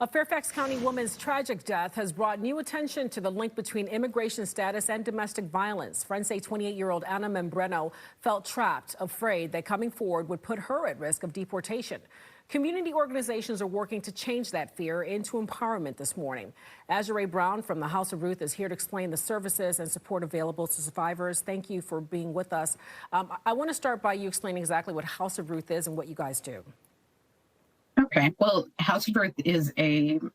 A Fairfax County woman's tragic death has brought new attention to the link between immigration status and domestic violence. Friends say 28-year-old Anna Membreno felt trapped, afraid that coming forward would put her at risk of deportation. Community organizations are working to change that fear into empowerment this morning. Azure Brown from the House of Ruth is here to explain the services and support available to survivors. Thank you for being with us. I want to start by you explaining exactly what House of Ruth is and what you guys do. Okay, well, House of Ruth is an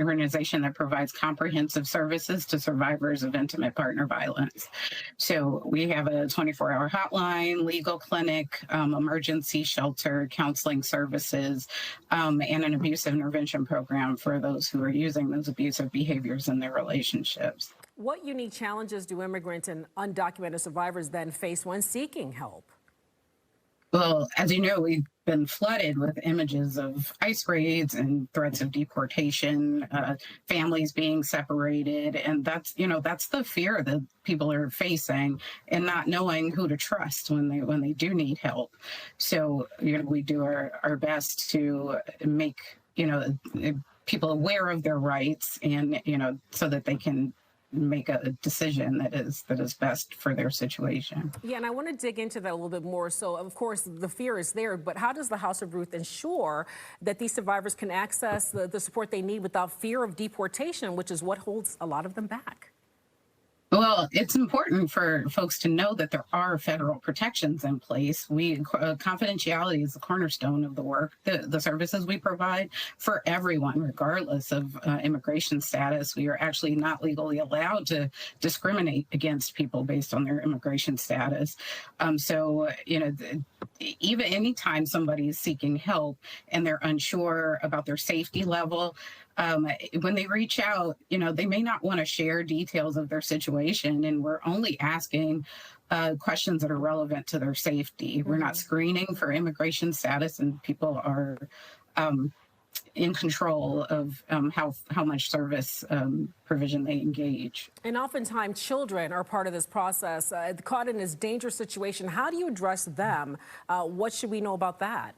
organization that provides comprehensive services to survivors of intimate partner violence. So we have a 24-hour hotline, legal clinic, emergency shelter, counseling services, and an abuse intervention program for those who are using those abusive behaviors in their relationships. What unique challenges do immigrants and undocumented survivors then face when seeking help? Well, as you know, we've been flooded with images of ICE raids and threats of deportation, families being separated. And that's the fear that people are facing and not knowing who to trust when they do need help. So, we do our best to make, people aware of their rights and, so that they can make a decision that is best for their situation. Yeah, and I want to dig into that a little bit more. So, of course, the fear is there, but how does the House of Ruth ensure that these survivors can access the support they need without fear of deportation, which is what holds a lot of them back? Well, it's important for folks to know that there are federal protections in place. Confidentiality is the cornerstone of the work, the services we provide for everyone, regardless of immigration status. We are actually not legally allowed to discriminate against people based on their immigration status. Even anytime somebody is seeking help and they're unsure about their safety level, when they reach out, they may not want to share details of their situation, and we're only asking questions that are relevant to their safety. Mm-hmm. We're not screening for immigration status, and people are in control of how much service provision they engage. And oftentimes children are part of this process, caught in this dangerous situation. How do you address them? What should we know about that?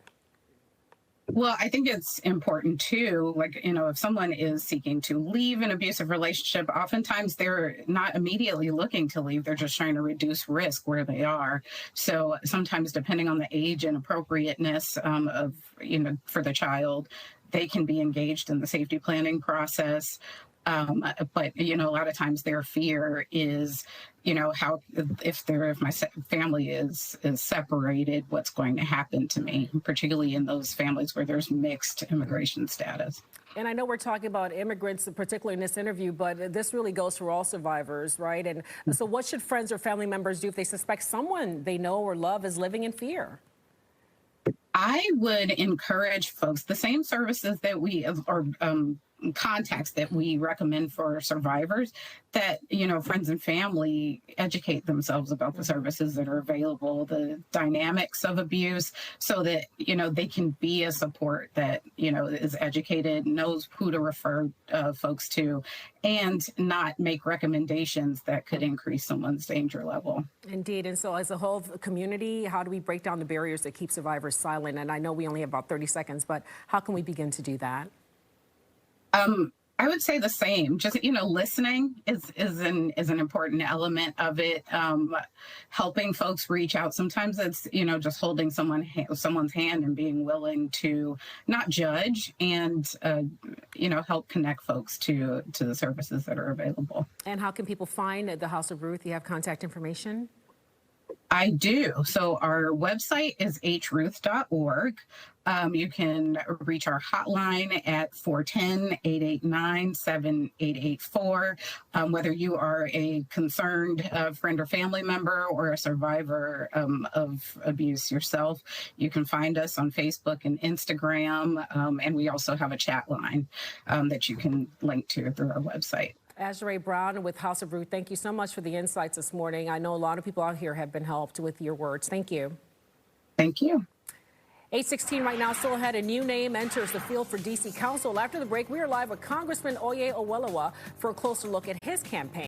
Well, I think it's important too, if someone is seeking to leave an abusive relationship, oftentimes they're not immediately looking to leave. They're just trying to reduce risk where they are. So sometimes, depending on the age and appropriateness for the child, they can be engaged in the safety planning process. But a lot of times their fear is, if my family is separated, what's going to happen to me, particularly in those families where there's mixed immigration status. And I know we're talking about immigrants, particularly in this interview, but this really goes for all survivors, right? And so what should friends or family members do if they suspect someone they know or love is living in fear? I would encourage folks, the same services that contacts that we recommend for survivors, that, friends and family educate themselves about the services that are available, the dynamics of abuse, so that, they can be a support that, is educated, knows who to refer folks to, and not make recommendations that could increase someone's danger level. Indeed. And so as a whole community, how do we break down the barriers that keep survivors silent? And I know we only have about 30 seconds, but how can we begin to do that? I would say the same. Just, listening is an important element of it. Helping folks reach out. Sometimes it's, just holding someone's hand and being willing to not judge and, help connect folks to the services that are available. And how can people find the House of Ruth? You have contact information? I do. So our website is hruth.org. You can reach our hotline at 410-889-7884. Whether you are a concerned friend or family member or a survivor of abuse yourself, you can find us on Facebook and Instagram. And we also have a chat line that you can link to through our website. Azure Brown with House of Ruth, thank you so much for the insights this morning. I know a lot of people out here have been helped with your words. Thank you. Thank you. 8:16 right now, still ahead. A new name enters the field for D.C. Council. After the break, we are live with Congressman Oye Owolowo for a closer look at his campaign.